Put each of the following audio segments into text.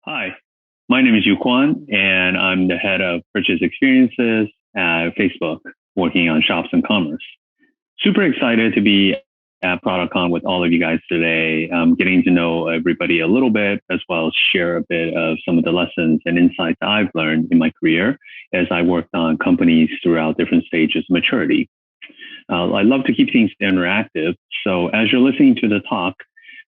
Hi, my name is Yu-Kuan, and I'm the head of purchase experiences at Facebook, working on shops and commerce. Super excited to be at ProductCon with all of you guys today, getting to know everybody a little bit, as well as share a bit of some of the lessons and insights I've learned in my career as I worked on companies throughout different stages of maturity. I love to keep things interactive. So as you're listening to the talk,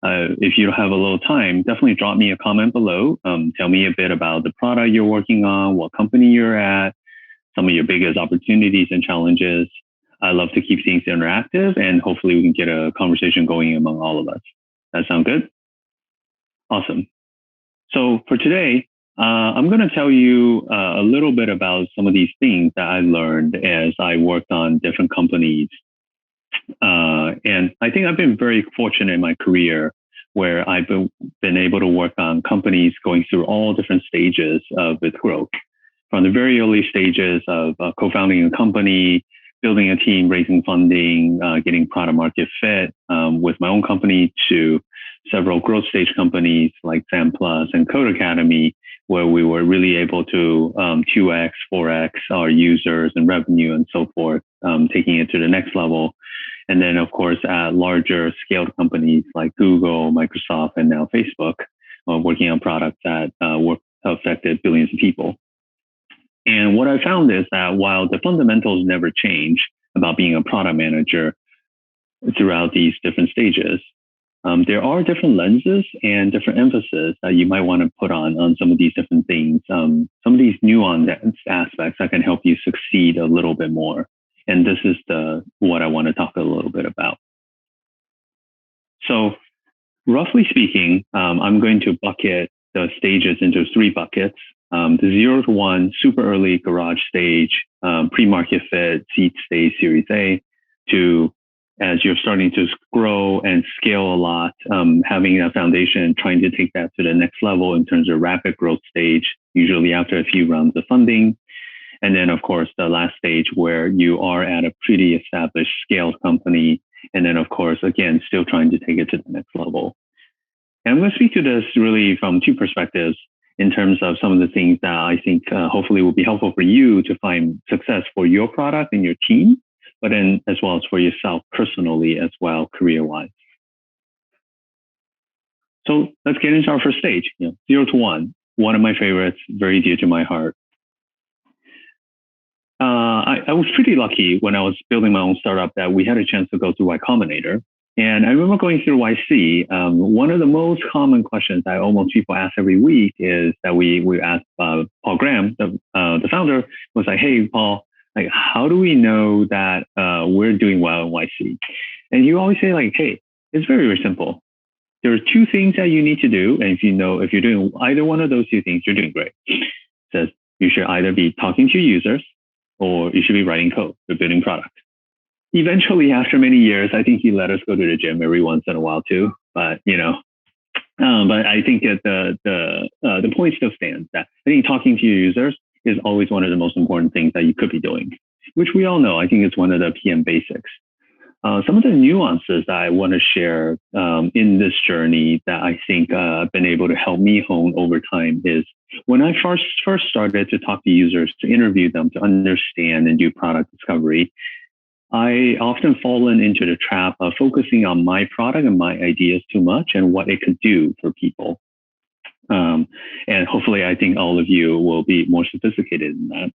if you have a little time, definitely drop me a comment below. Tell me a bit about the product you're working on, what company you're at, some of your biggest opportunities and challenges. I love to keep things interactive, and hopefully we can get a conversation going among all of us. That sound good? Awesome. So for today, I'm going to tell you a little bit about some of these things that I learned as I worked on different companies. And I think I've been very fortunate in my career where I've been able to work on companies going through all different stages of its growth. From the very early stages of co-founding a company, building a team, raising funding, getting product market fit with my own company, to several growth stage companies like Sam Plus and Code Academy, where we were really able to 2x, 4x our users and revenue and so forth, taking it to the next level. And then, of course, at larger scaled companies like Google, Microsoft, and now Facebook, working on products that affected billions of people. And what I found is that while the fundamentals never change about being a product manager throughout these different stages, there are different lenses and different emphasis that you might want to put on some of these different things, some of these nuanced aspects that can help you succeed a little bit more. And this is what I want to talk a little bit about. So roughly speaking, I'm going to bucket the stages into three buckets. The 0 to 1, super early garage stage, pre-market fit, seed stage, Series A, to as you're starting to grow and scale a lot, having a foundation, trying to take that to the next level in terms of rapid growth stage, usually after a few rounds of funding. And then, of course, the last stage where you are at a pretty established scaled company. And then, of course, again, still trying to take it to the next level. And I'm going to speak to this really from two perspectives in terms of some of the things that I think hopefully will be helpful for you to find success for your product and your team, but then as well as for yourself personally as well, career-wise. So let's get into our first stage, 0 to 1, one of my favorites, very dear to my heart. I was pretty lucky when I was building my own startup that we had a chance to go through Y Combinator. And I remember going through YC. One of the most common questions that almost people ask every week is that we asked Paul Graham, the founder, was like, "Hey, Paul, like, how do we know that we're doing well in YC?" And you always say, like, "Hey, it's very, very simple. There are two things that you need to do, and if you're doing either one of those two things, you're doing great." It says you should either be talking to your users or you should be writing code or building product. Eventually, after many years, I think he let us go to the gym every once in a while too. But but I think that the point still stands that I think talking to your users is always one of the most important things that you could be doing, which we all know. I think it's one of the PM basics. Some of the nuances that I want to share in this journey that I think have been able to help me hone over time is when I first started to talk to users, to interview them, to understand and do product discovery, I often fallen into the trap of focusing on my product and my ideas too much and what it could do for people. And hopefully, I think all of you will be more sophisticated in that.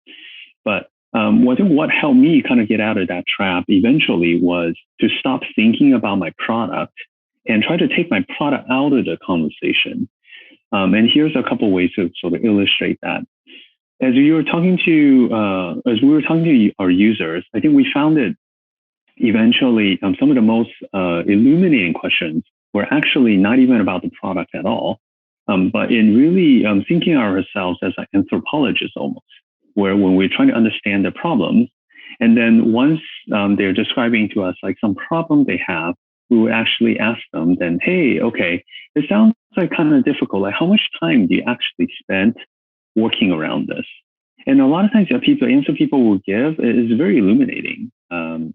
But what helped me kind of get out of that trap eventually was to stop thinking about my product and try to take my product out of the conversation. And here's a couple of ways to sort of illustrate that. As we were talking to our users, I think we found that eventually some of the most illuminating questions were actually not even about the product at all, but in really thinking of ourselves as like anthropologists almost, where when we're trying to understand the problems, and then once they're describing to us like some problem they have, we would actually ask them then, "Hey, okay, it sounds like kind of difficult. Like, how much time do you actually spend working around this?" And a lot of times the answer people will give is very illuminating.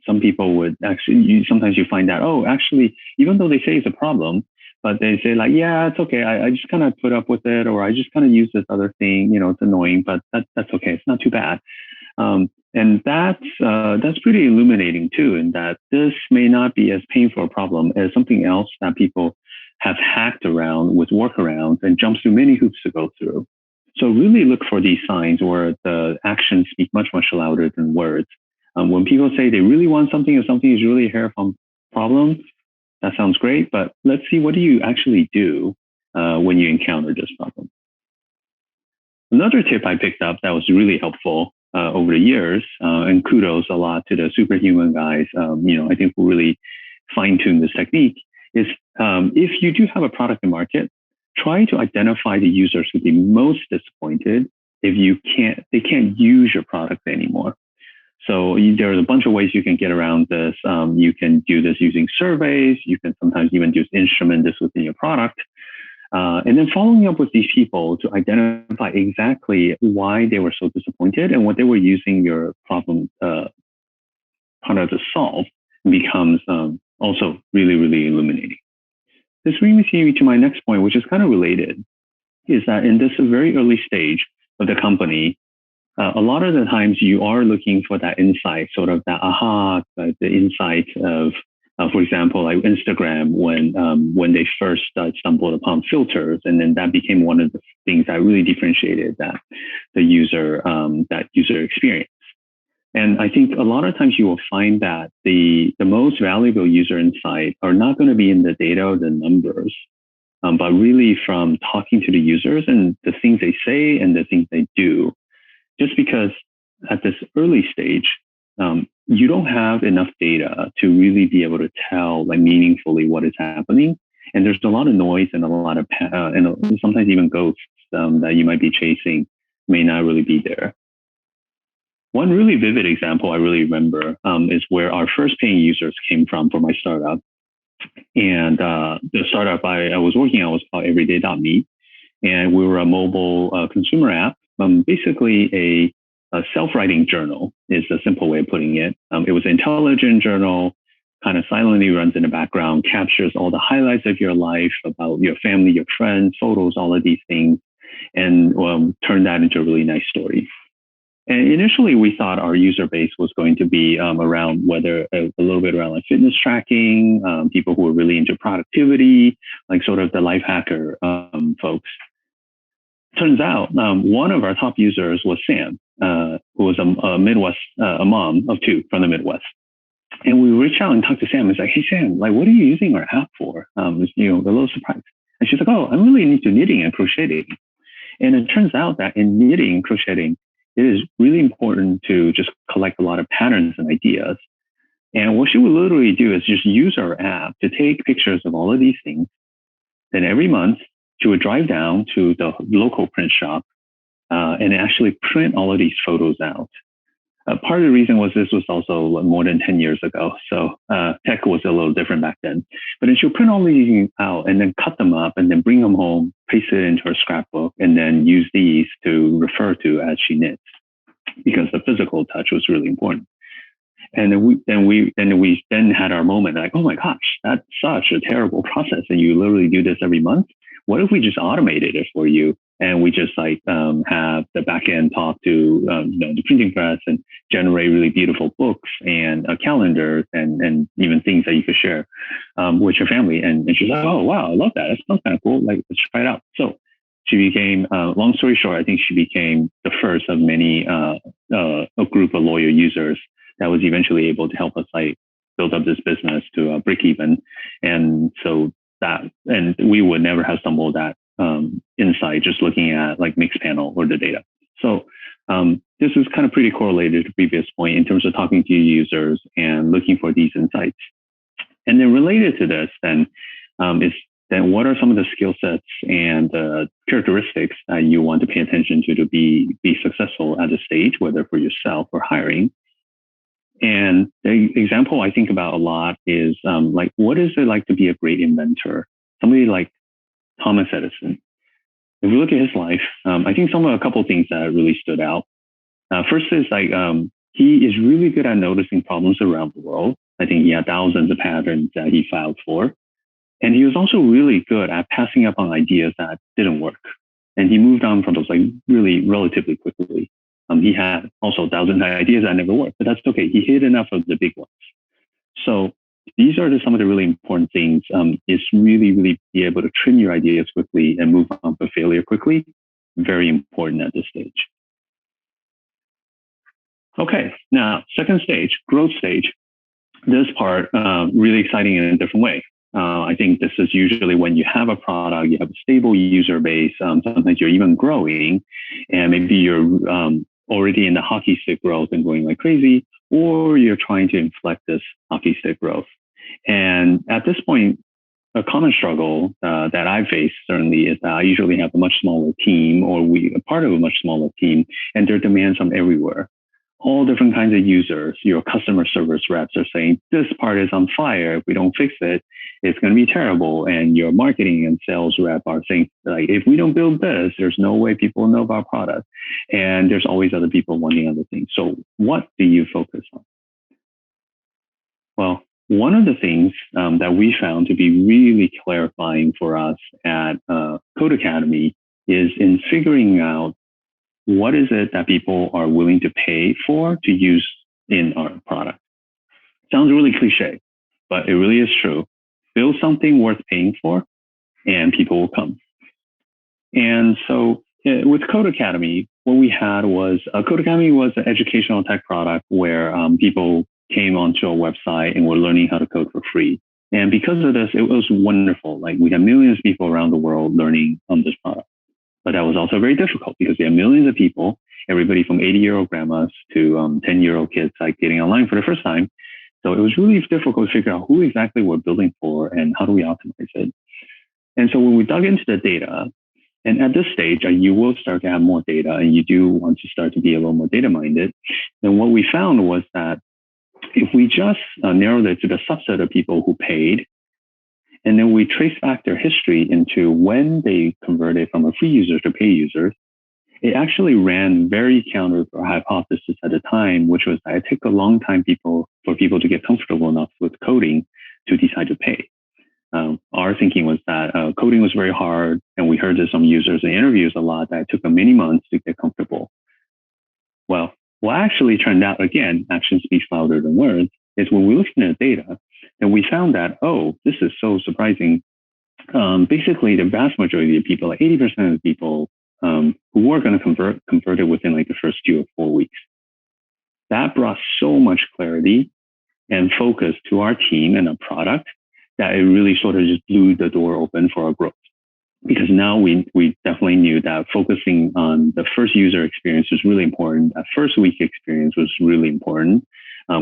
Some people would actually, sometimes you find out, oh, actually, even though they say it's a problem, but they say like, yeah, it's okay. I just kind of put up with it, or I just kind of use this other thing. It's annoying, but that's okay. It's not too bad. And that's pretty illuminating too, in that this may not be as painful a problem as something else that people have hacked around with workarounds and jumps through many hoops to go through. So really look for these signs where the actions speak much, much louder than words. When people say they really want something, or something is really a hair problem, that sounds great, but let's see, what do you actually do when you encounter this problem? Another tip I picked up that was really helpful over the years, and kudos a lot to the superhuman guys, I think who really fine-tune this technique, is if you do have a product in market, try to identify the users who'd be most disappointed if they can't use your product anymore. So there's a bunch of ways you can get around this. You can do this using surveys. You can sometimes even just instrument this within your product. And then following up with these people to identify exactly why they were so disappointed and what they were using your problem product to solve becomes also really, really illuminating. This brings me to my next point, which is kind of related, is that in this very early stage of the company, a lot of the times you are looking for that insight, sort of that aha, the insight of, for example, like Instagram, when they first stumbled upon filters, and then that became one of the things that really differentiated the user experience. And I think a lot of times you will find that the most valuable user insight are not going to be in the data or the numbers, but really from talking to the users and the things they say and the things they do. Just because at this early stage, you don't have enough data to really be able to tell like meaningfully what is happening. And there's a lot of noise and a lot of, and sometimes even ghosts that you might be chasing may not really be there. One really vivid example I really remember is where our first paying users came from for my startup. And the startup I was working on was called Everyday.me. And we were a mobile consumer app, basically a self-writing journal is a simple way of putting it. It was an intelligent journal, kind of silently runs in the background, captures all the highlights of your life, about your family, your friends, photos, all of these things, and turn that into a really nice story. And initially, we thought our user base was going to be around whether a little bit around like fitness tracking, people who were really into productivity, like sort of the life hacker folks. Turns out one of our top users was Sam, who was a Midwest, a mom of two from the Midwest. And we reached out and talked to Sam. It's like, hey, Sam, like, what are you using our app for? A little surprised. And she's like, oh, I'm really into knitting and crocheting. And it turns out that in knitting and crocheting, it is really important to just collect a lot of patterns and ideas. And what she would literally do is just use our app to take pictures of all of these things. Then every month, she would drive down to the local print shop and actually print all of these photos out. Part of the reason was this was also more than 10 years ago. So tech was a little different back then. But then she'll print all these things out and then cut them up and then bring them home, paste it into her scrapbook, and then use these to refer to as she knits, because the physical touch was really important. And then we had our moment like, oh my gosh, that's such a terrible process. And you literally do this every month. What if we just automated it for you? And we just like have the back end talk to the printing press and generate really beautiful books and calendars and even things that you could share with your family. And she's like, oh, wow, I love that. That sounds kind of cool. Like, let's try it out. So she became, long story short, I think she became the first of many, a group of loyal users that was eventually able to help us like build up this business to break even. And so and we would never have stumbled that insight just looking at like Mixpanel or the data. So this is kind of pretty correlated to the previous point in terms of talking to users and looking for these insights. And then related to this then is then what are some of the skill sets and characteristics that you want to pay attention to be successful at a stage, whether for yourself or hiring. And the example I think about a lot is like, what is it like to be a great inventor? Somebody like Thomas Edison. If we look at his life, I think a couple of things that really stood out. First is like, he is really good at noticing problems around the world. I think he had thousands of patterns that he filed for. And he was also really good at passing up on ideas that didn't work. And he moved on from those like really relatively quickly. He had also 1,000 ideas that never worked, but that's okay. He hit enough of the big ones. So these are some of the really important things, is really be able to trim your ideas quickly and move on from failure quickly. Very important at this stage. Okay, now second stage, growth stage. This part, really exciting in a different way. I think this is usually when you have a product, you have a stable user base, sometimes you're even growing, and maybe you're already in the hockey stick growth and going like crazy, or you're trying to inflect this hockey stick growth. And at this point, a common struggle that I face certainly is that I usually have a much smaller team, or we are part of a much smaller team, and there are demands from everywhere. All different kinds of users. Your customer service reps are saying, this part is on fire. If we don't fix it, it's going to be terrible. And your marketing and sales rep are saying, like, if we don't build this, there's no way people will know about our product. And there's always other people wanting other things. So what do you focus on? Well, one of the things that we found to be really clarifying for us at Code Academy is in figuring out what is it that people are willing to pay for to use in our product. Sounds really cliche, but it really is true. Build something worth paying for, and people will come. And so with Code Academy, what we had was, Code Academy was an educational tech product where people came onto our website and were learning how to code for free. And because of this, it was wonderful. Like, we have millions of people around the world learning on this product. But that was also very difficult because we have millions of people, everybody from 80-year-old grandmas to 10-year-old kids, like getting online for the first time. So it was really difficult to figure out who exactly we're building for and how do we optimize it. And so when we dug into the data, and at this stage, you will start to have more data and you do want to start to be a little more data minded. Then what we found was that if we just narrowed it to the subset of people who paid, and then we trace back their history into when they converted from a free user to pay users, it actually ran very counter to our hypothesis at the time, which was that it took a long time for people to get comfortable enough with coding to decide to pay. Our thinking was that coding was very hard, and we heard this from users in interviews a lot, that it took them many months to get comfortable. Well, what actually turned out, again, action speaks louder than words, is when we looked at the data, and we found that, oh, this is so surprising. Basically, the vast majority of people, like 80% of the people who were going to converted within like the first 2 or 4 weeks. That brought so much clarity and focus to our team and our product that it really sort of just blew the door open for our growth. Because now we definitely knew that focusing on the first user experience was really important. That first week experience was really important.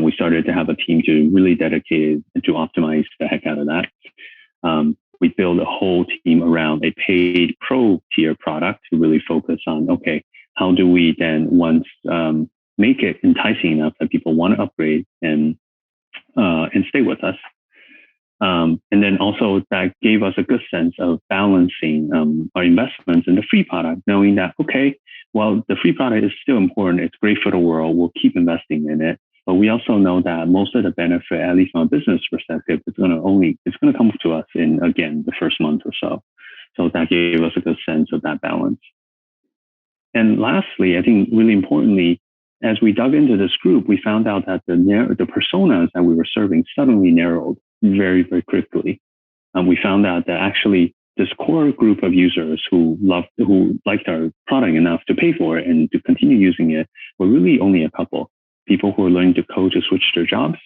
We started to have a team to really dedicate and to optimize the heck out of that. We built a whole team around a paid pro tier product to really focus on, okay, how do we then once make it enticing enough that people want to upgrade and stay with us. And then also that gave us a good sense of balancing our investments in the free product, knowing that, okay, well, the free product is still important. It's great for the world. We'll keep investing in it. But we also know that most of the benefit, at least from a business perspective, it's going to come to us in, again, the first month or so. So that gave us a good sense of that balance. And lastly, I think really importantly, as we dug into this group, we found out that the personas that we were serving suddenly narrowed very, very quickly. We found out that actually this core group of users who liked our product enough to pay for it and to continue using it were really only a couple. People who are learning to code to switch their jobs.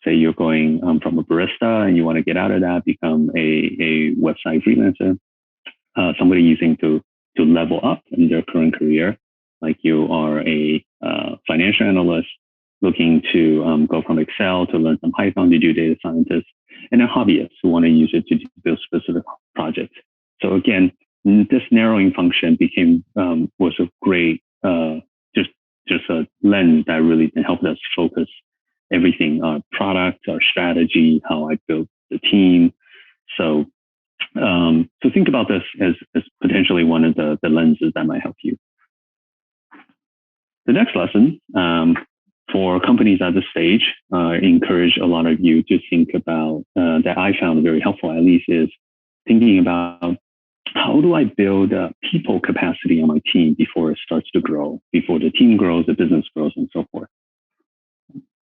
Say you're going from a barista and you want to get out of that, become a website freelancer. Somebody using to level up in their current career, like you are a financial analyst looking to go from Excel to learn some Python to do data scientist, and a hobbyist who want to use it to build specific projects. So again, this narrowing function was a great just a lens that really helped us focus everything, our product, our strategy, how I built the team. So think about this as potentially one of the lenses that might help you. The next lesson for companies at this stage, I encourage a lot of you to think about that I found very helpful, at least, is thinking about how do I build people capacity on my team before it starts to grow, before the team grows, the business grows, and so forth.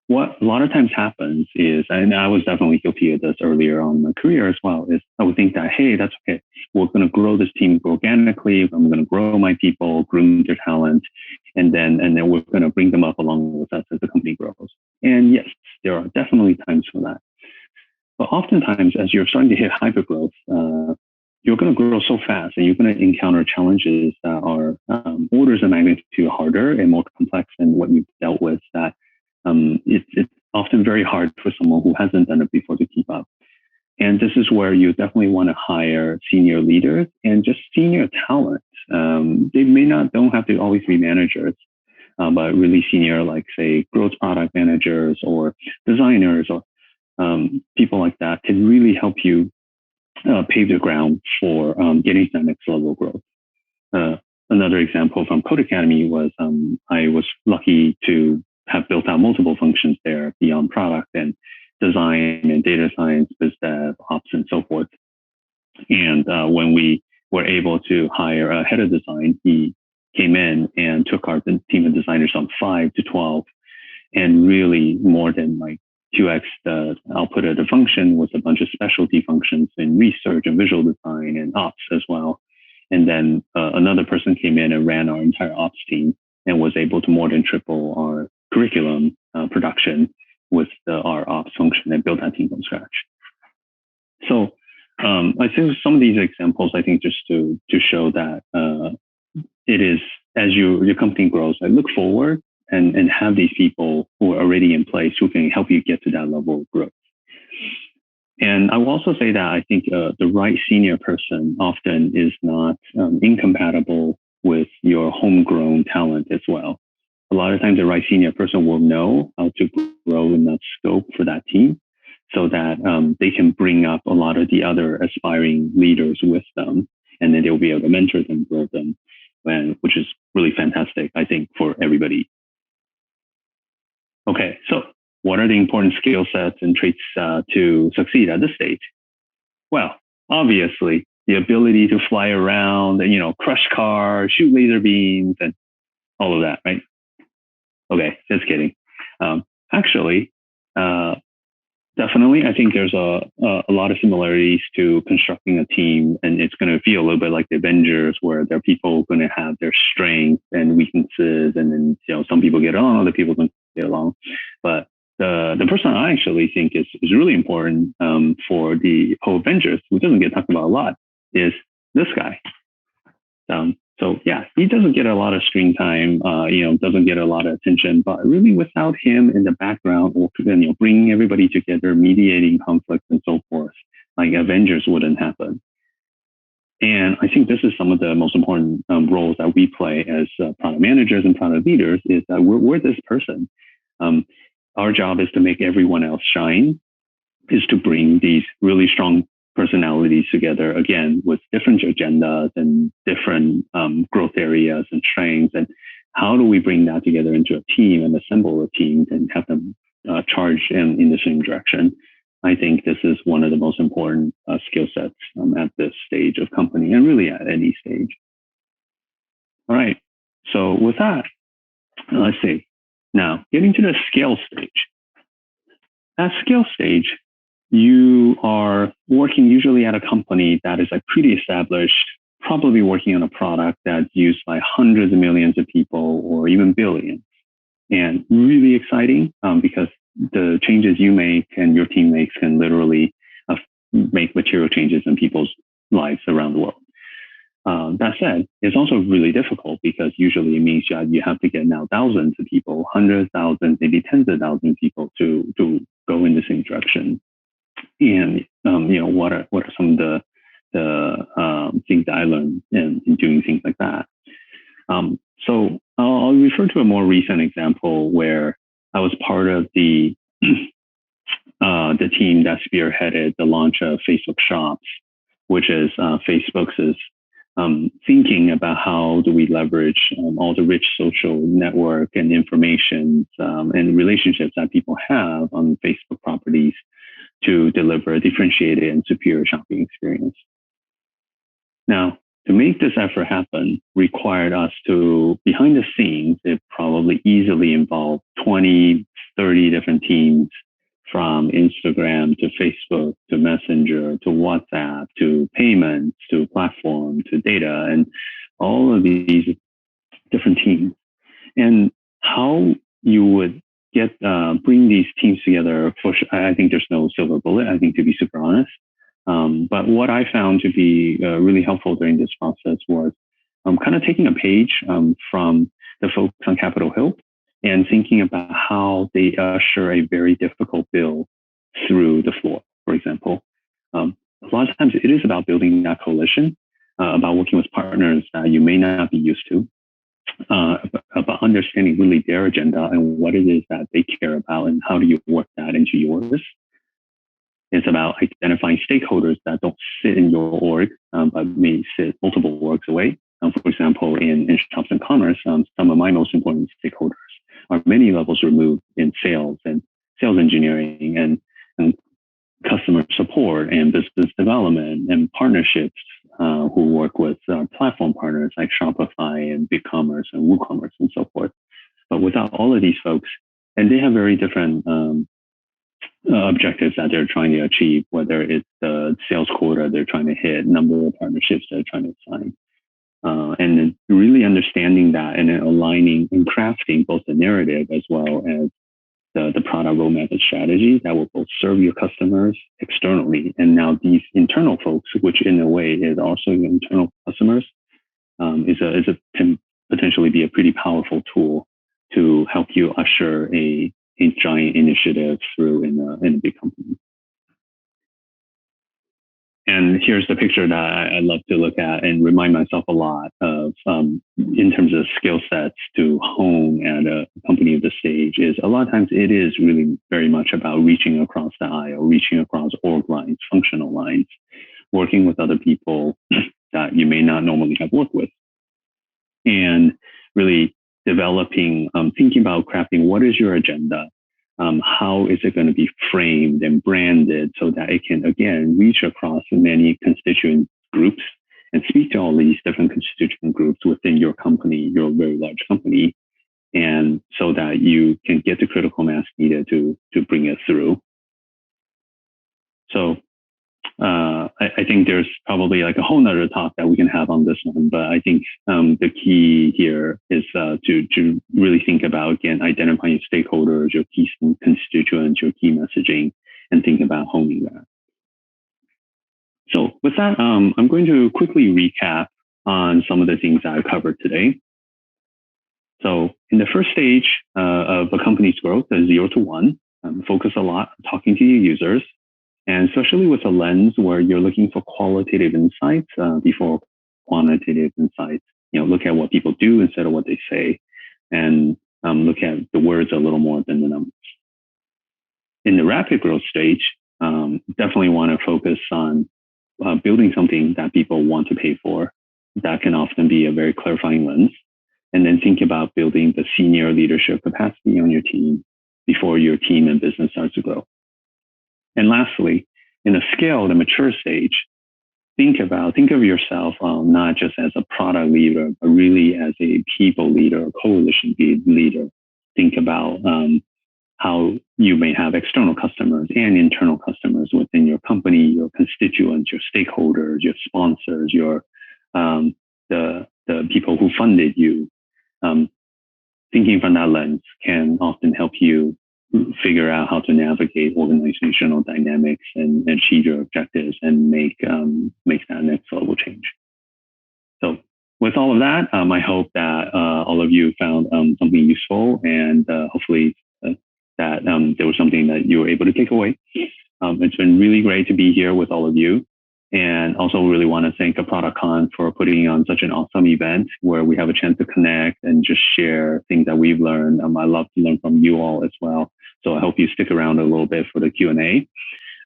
What a lot of times happens is, and I was definitely guilty of this earlier on in my career as well, is I would think that, hey, that's okay. We're going to grow this team organically. I'm going to grow my people, groom their talent, and then we're going to bring them up along with us as the company grows. And yes, there are definitely times for that. But oftentimes, as you're starting to hit hypergrowth, you're going to grow so fast and you're going to encounter challenges that are orders of magnitude harder and more complex than what you've dealt with, that it's often very hard for someone who hasn't done it before to keep up. And this is where you definitely want to hire senior leaders and just senior talent. They don't have to always be managers, but really senior, like say growth product managers or designers or people like that can really help you pave the ground for getting to that next level of growth. Another example from Code Academy was I was lucky to have built out multiple functions there beyond product and design and data science, biz dev, ops, and so forth. And when we were able to hire a head of design, he came in and took our team of designers from 5 to 12 and really more than like 2x the output of the function with a bunch of specialty functions in research and visual design and ops as well. And then another person came in and ran our entire ops team and was able to more than triple our curriculum production with our ops function and build that team from scratch. So I think some of these examples, I think just to show that it is, as your company grows, I look forward and have these people who are already in place who can help you get to that level of growth. And I will also say that I think the right senior person often is not incompatible with your homegrown talent as well. A lot of times the right senior person will know how to grow in that scope for that team so that they can bring up a lot of the other aspiring leaders with them, and then they'll be able to mentor them, grow them, which is really fantastic, I think, for everybody. Okay, so what are the important skill sets and traits to succeed at this stage? Well, obviously, the ability to fly around and, crush cars, shoot laser beams, and all of that, right? Okay, just kidding. Actually, definitely, I think there's a lot of similarities to constructing a team, and it's going to feel a little bit like the Avengers, where there are people going to have their strengths and weaknesses, and then some people get along, other people don't get along. But the person I actually think is really important for the whole Avengers, who doesn't get talked about a lot, is this guy. So yeah, he doesn't get a lot of screen time, doesn't get a lot of attention, but really without him in the background, or bringing everybody together, mediating conflicts and so forth, like Avengers wouldn't happen. And I think this is some of the most important roles that we play as product managers and product leaders, is that we're this person. Our job is to make everyone else shine, is to bring these really strong personalities together, again, with different agendas and different growth areas and strengths. And how do we bring that together into a team and assemble a team and have them charge in the same direction? I think this is one of the most important skill sets at this stage of company, and really at any stage. All right. So with that, let's see. Now, getting to the scale stage. At scale stage, you are working usually at a company that is pretty established, probably working on a product that's used by hundreds of millions of people or even billions. And really exciting because the changes you make and your team makes can literally make material changes in people's lives around the world. That said, it's also really difficult because usually it means you have to get now thousands of people, hundreds, thousands, maybe tens of thousands of people to go in the same direction. And what are some of the things that I learned in doing things like that? So I'll refer to a more recent example where I was part of the team that spearheaded the launch of Facebook Shops, which is Facebook's thinking about how do we leverage all the rich social network and information and relationships that people have on Facebook properties to deliver a differentiated and superior shopping experience. Now, to make this effort happen required us to, behind the scenes, it probably easily involved 20, 30 different teams from Instagram to Facebook to Messenger to WhatsApp to payments to platform to data and all of these different teams. And how you would get bring these teams together, for sure, I think there's no silver bullet, I think, to be super honest. But what I found to be really helpful during this process was kind of taking a page from the folks on Capitol Hill and thinking about how they usher a very difficult bill through the floor, for example. A lot of times it is about building that coalition, about working with partners that you may not be used to, about understanding really their agenda and what it is that they care about and how do you work that into yours. It's about identifying stakeholders that don't sit in your org, but may sit multiple orgs away. For example, in shops and commerce, some of my most important stakeholders are many levels removed in sales and sales engineering and customer support and business development and partnerships who work with platform partners like Shopify and BigCommerce and WooCommerce and so forth. But without all of these folks, and they have very different objectives that they're trying to achieve, whether it's the sales quota they're trying to hit, number of partnerships they're trying to sign. And then really understanding that and then aligning and crafting both the narrative as well as the product roadmap and strategy that will both serve your customers externally. And now these internal folks, which in a way is also your internal customers, can potentially be a pretty powerful tool to help you usher a giant initiative through in a big company. And here's the picture that I love to look at and remind myself a lot of in terms of skill sets to hone at a company of the stage is a lot of times it is really very much about reaching across the aisle, reaching across org lines, functional lines, working with other people that you may not normally have worked with, and really developing, thinking about crafting what is your agenda, how is it going to be framed and branded so that it can, again, reach across many constituent groups and speak to all these different constituent groups within your company, your very large company, and so that you can get the critical mass needed to bring it through. So I think there's probably like a whole nother talk that we can have on this one, but I think the key here is to really think about, again, identifying your stakeholders, your key constituents, your key messaging, and think about honing that. So with that, I'm going to quickly recap on some of the things that I covered today. So in the first stage of a company's growth, the 0 to 1, focus a lot on talking to your users, and especially with a lens where you're looking for qualitative insights before quantitative insights. Look at what people do instead of what they say, and look at the words a little more than the numbers. In the rapid growth stage, definitely want to focus on building something that people want to pay for. That can often be a very clarifying lens. And then think about building the senior leadership capacity on your team before your team and business starts to grow. And lastly, in a scaled and mature stage, think of yourself not just as a product leader, but really as a people leader, coalition leader. Think about how you may have external customers and internal customers within your company, your constituents, your stakeholders, your sponsors, your the people who funded you. Thinking from that lens can often help you figure out how to navigate organizational dynamics and achieve your objectives and make that next level change. So with all of that, I hope that all of you found something useful, and hopefully that there was something that you were able to take away. It's been really great to be here with all of you. And also really want to thank ProductCon for putting on such an awesome event where we have a chance to connect and just share things that we've learned. I love to learn from you all as well. So I hope you stick around a little bit for the Q&A.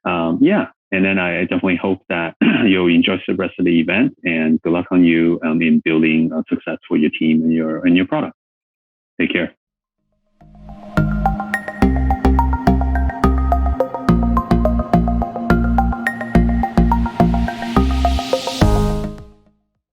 And then I definitely hope that you'll enjoy the rest of the event, and good luck on you in building success for your team and your product. Take care.